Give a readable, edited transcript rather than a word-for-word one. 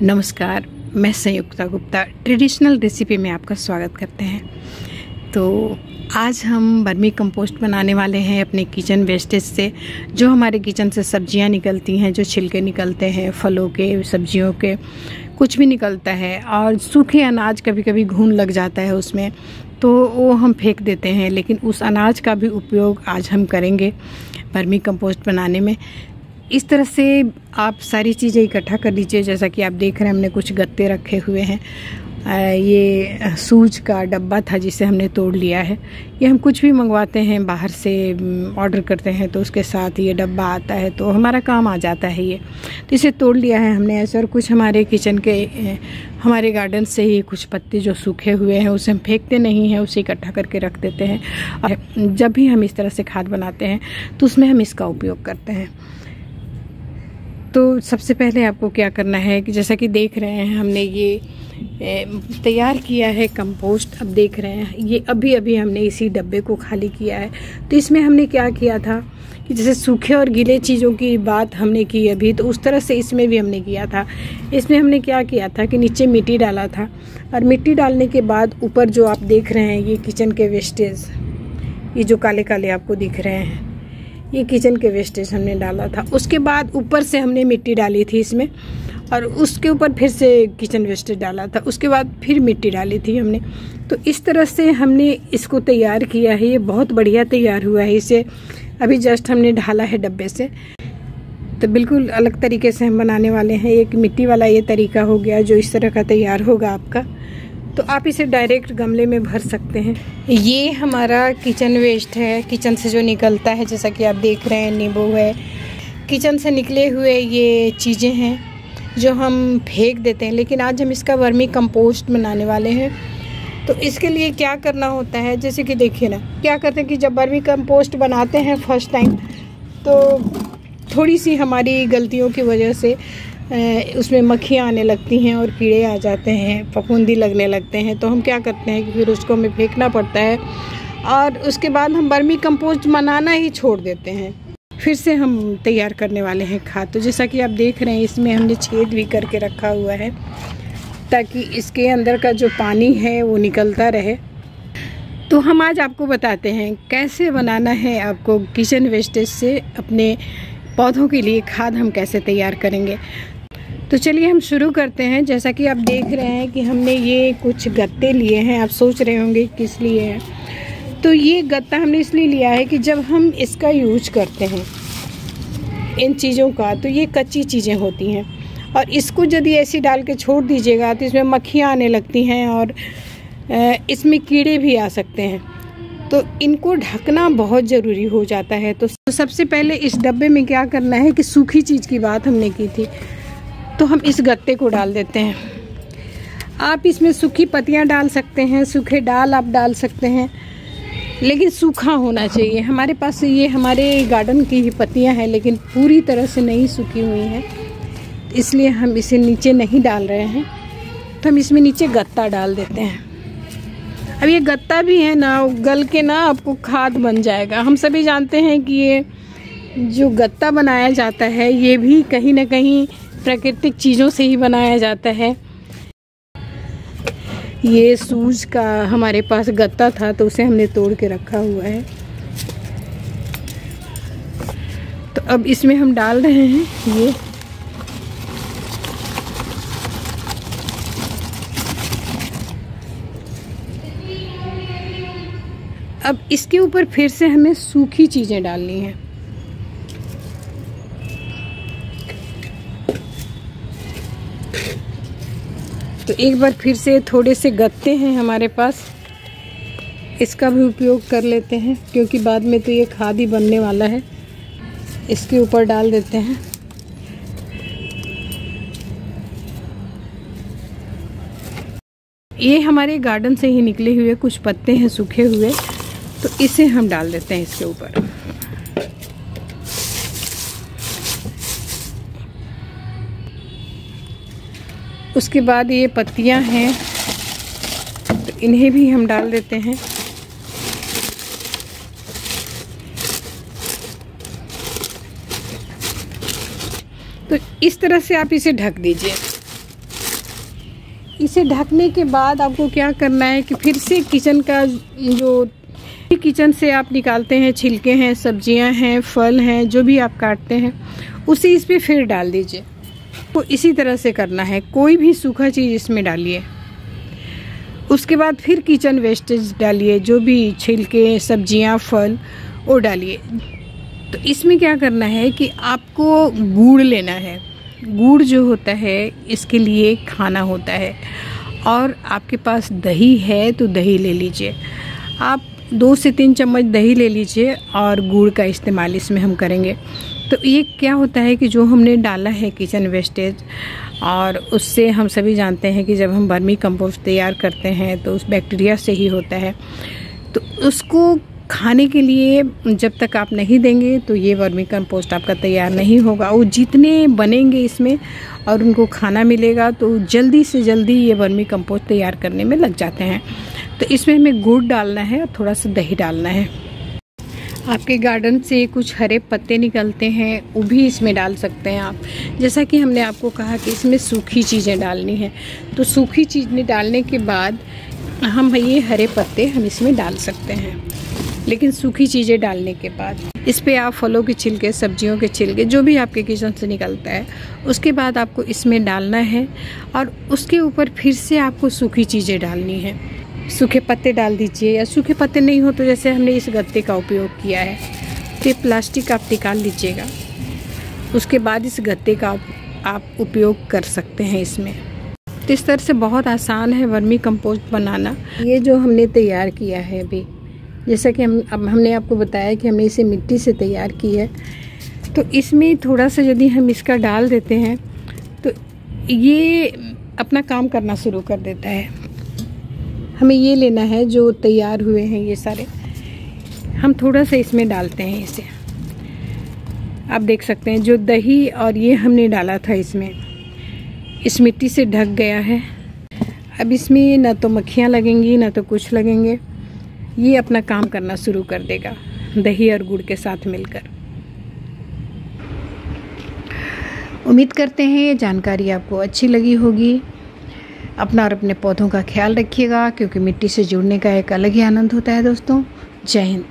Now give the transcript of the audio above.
नमस्कार, मैं संयुक्ता Gupta traditional recipe में आपका स्वागत करते हैं। तो आज हम वर्मी कंपोस्ट बनाने वाले हैं अपने किचन वेस्टेज से। जो हमारे किचन से सब्जियां निकलती हैं, जो छिलके निकलते हैं फलों के, सब्जियों के, कुछ भी निकलता है, और सूखे अनाज कभी कभी घुन लग जाता है उसमें, तो वो हम फेंक देते हैं। लेकिन उस अनाज का भी उपयोग आज हम करेंगे वर्मी कंपोस्ट बनाने में। इस तरह से आप सारी चीज़ें इकट्ठा कर लीजिए। जैसा कि आप देख रहे हैं, हमने कुछ गत्ते रखे हुए हैं। ये सूज का डब्बा था जिसे हमने तोड़ लिया है। ये हम कुछ भी मंगवाते हैं बाहर से, ऑर्डर करते हैं तो उसके साथ ये डब्बा आता है, तो हमारा काम आ जाता है ये। तो इसे तोड़ लिया है हमने ऐसे। और कुछ हमारे किचन के, हमारे गार्डन से ही कुछ पत्ते जो सूखे हुए हैं उसे हम फेंकते नहीं हैं, उसे इकट्ठा करके रख देते हैं। और जब भी हम इस तरह से खाद बनाते हैं तो उसमें हम इसका उपयोग करते हैं। तो सबसे पहले आपको क्या करना है कि जैसा कि देख रहे हैं, हमने ये तैयार किया है कंपोस्ट। अब देख रहे हैं ये अभी हमने इसी डब्बे को खाली किया है। तो इसमें हमने क्या किया था कि जैसे सूखे और गीले चीज़ों की बात हमने की अभी, तो उस तरह से इसमें भी हमने किया था। इसमें हमने क्या किया था कि नीचे मिट्टी डाला था, और मिट्टी डालने के बाद ऊपर जो आप देख रहे हैं ये किचन के वेस्टेज, ये जो काले काले आपको दिख रहे हैं, ये किचन के वेस्टेज हमने डाला था। उसके बाद ऊपर से हमने मिट्टी डाली थी इसमें, और उसके ऊपर फिर से किचन वेस्टेज डाला था। उसके बाद फिर मिट्टी डाली थी हमने। तो इस तरह से हमने इसको तैयार किया है। ये बहुत बढ़िया तैयार हुआ है। इसे अभी जस्ट हमने ढाला है डब्बे से। तो बिल्कुल अलग तरीके से हम बनाने वाले हैं। एक मिट्टी वाला ये तरीका हो गया जो इस तरह का तैयार होगा आपका। तो आप इसे डायरेक्ट गमले में भर सकते हैं। ये हमारा किचन वेस्ट है, किचन से जो निकलता है। जैसा कि आप देख रहे हैं, नींबू है, किचन से निकले हुए ये चीज़ें हैं जो हम फेंक देते हैं। लेकिन आज हम इसका वर्मी कंपोस्ट बनाने वाले हैं। तो इसके लिए क्या करना होता है, जैसे कि देखिए ना, क्या करते हैं कि जब वर्मी कंपोस्ट बनाते हैं फर्स्ट टाइम, तो थोड़ी सी हमारी गलतियों की वजह से उसमें मक्खियाँ आने लगती हैं और कीड़े आ जाते हैं, फफूंदी लगने लगते हैं। तो हम क्या करते हैं कि फिर उसको हमें फेंकना पड़ता है, और उसके बाद हम वर्मी कंपोस्ट बनाना ही छोड़ देते हैं। फिर से हम तैयार करने वाले हैं खाद। तो जैसा कि आप देख रहे हैं, इसमें हमने छेद भी करके रखा हुआ है ताकि इसके अंदर का जो पानी है वो निकलता रहे। तो हम आज आपको बताते हैं कैसे बनाना है आपको किचन वेस्टेज से अपने पौधों के लिए खाद हम कैसे तैयार करेंगे। तो चलिए हम शुरू करते हैं। जैसा कि आप देख रहे हैं कि हमने ये कुछ गत्ते लिए हैं। आप सोच रहे होंगे किस लिए है। तो ये गत्ता हमने इसलिए लिया है कि जब हम इसका यूज करते हैं इन चीज़ों का, तो ये कच्ची चीज़ें होती हैं, और इसको यदि ऐसे डाल के छोड़ दीजिएगा तो इसमें मक्खियाँ आने लगती हैं और इसमें कीड़े भी आ सकते हैं। तो इनको ढकना बहुत ज़रूरी हो जाता है। तो सबसे पहले इस डब्बे में क्या करना है कि सूखी चीज़ की बात हमने की थी, तो हम इस गत्ते को डाल देते हैं। आप इसमें सूखी पत्तियां डाल सकते हैं, सूखे डाल आप डाल सकते हैं, लेकिन सूखा होना चाहिए। हमारे पास ये हमारे गार्डन की ही पत्तियां हैं, लेकिन पूरी तरह से नहीं सूखी हुई हैं, इसलिए हम इसे नीचे नहीं डाल रहे हैं। तो हम इसमें नीचे गत्ता डाल देते हैं। अब ये गत्ता भी है ना, गल के ना आपको खाद बन जाएगा। हम सभी जानते हैं कि ये जो गत्ता बनाया जाता है ये भी कहीं ना कहीं प्राकृतिक चीज़ों से ही बनाया जाता है। ये सूज का हमारे पास गत्ता था, तो उसे हमने तोड़ के रखा हुआ है। तो अब इसमें हम डाल रहे हैं ये। अब इसके ऊपर फिर से हमें सूखी चीज़ें डालनी हैं। तो एक बार फिर से थोड़े से गत्ते हैं हमारे पास, इसका भी उपयोग कर लेते हैं, क्योंकि बाद में तो ये खाद ही बनने वाला है। इसके ऊपर डाल देते हैं। ये हमारे गार्डन से ही निकले हुए कुछ पत्ते हैं सूखे हुए, तो इसे हम डाल देते हैं इसके ऊपर। उसके बाद ये पत्तियां हैं, तो इन्हें भी हम डाल देते हैं। तो इस तरह से आप इसे ढक दीजिए। इसे ढकने के बाद आपको क्या करना है कि फिर से किचन का जो किचन से आप निकालते हैं छिलके हैं, सब्जियां हैं, फल हैं, जो भी आप काटते हैं उसे इस पे फिर डाल दीजिए। तो इसी तरह से करना है, कोई भी सूखा चीज़ इसमें डालिए। उसके बाद फिर किचन वेस्टेज डालिए, जो भी छिलके, सब्जियां, फल वो डालिए। तो इसमें क्या करना है कि आपको गुड़ लेना है। गुड़ जो होता है इसके लिए खाना होता है, और आपके पास दही है तो दही ले लीजिए। आप 2 से 3 चम्मच दही ले लीजिए और गुड़ का इस्तेमाल इसमें हम करेंगे। तो ये क्या होता है कि जो हमने डाला है किचन वेस्टेज, और उससे हम सभी जानते हैं कि जब हम वर्मी कंपोस्ट तैयार करते हैं तो उस बैक्टीरिया से ही होता है। तो उसको खाने के लिए जब तक आप नहीं देंगे तो ये वर्मी कंपोस्ट आपका तैयार नहीं होगा। वो जितने बनेंगे इसमें और उनको खाना मिलेगा तो जल्दी से जल्दी ये वर्मी कंपोस्ट तैयार करने में लग जाते हैं। तो इसमें हमें गुड़ डालना है और थोड़ा सा दही डालना है। आपके गार्डन से कुछ हरे पत्ते निकलते हैं, वो भी इसमें डाल सकते हैं आप। जैसा कि हमने आपको कहा कि इसमें सूखी चीज़ें डालनी है, तो सूखी चीज़ें डालने के बाद हम ये हरे पत्ते हम इसमें डाल सकते हैं, लेकिन सूखी चीज़ें डालने के बाद इस पे आप फलों के छिलके, सब्जियों के छिलके, जो भी आपके किचन से निकलता है उसके बाद आपको इसमें डालना है। और उसके ऊपर फिर से आपको सूखी चीज़ें डालनी है। सूखे पत्ते डाल दीजिए, या सूखे पत्ते नहीं हो तो जैसे हमने इस गत्ते का उपयोग किया है तो प्लास्टिक आप निकाल लीजिएगा। उसके बाद इस गत्ते का आप उपयोग कर सकते हैं इसमें। तो इस तरह से बहुत आसान है वर्मी कंपोस्ट बनाना। ये जो हमने तैयार किया है अभी, जैसा कि हमने आपको बताया कि हमने इसे मिट्टी से तैयार की है, तो इसमें थोड़ा सा यदि हम इसका डाल देते हैं तो ये अपना काम करना शुरू कर देता है। हमें ये लेना है जो तैयार हुए हैं ये सारे, हम थोड़ा सा इसमें डालते हैं इसे। आप देख सकते हैं जो दही और ये हमने डाला था इसमें, इस मिट्टी से ढक गया है। अब इसमें ना तो मक्खियाँ लगेंगी ना तो कुछ लगेंगे, ये अपना काम करना शुरू कर देगा दही और गुड़ के साथ मिलकर। उम्मीद करते हैं ये जानकारी आपको अच्छी लगी होगी। अपना और अपने पौधों का ख्याल रखिएगा, क्योंकि मिट्टी से जुड़ने का एक अलग ही आनंद होता है दोस्तों। जय हिंद।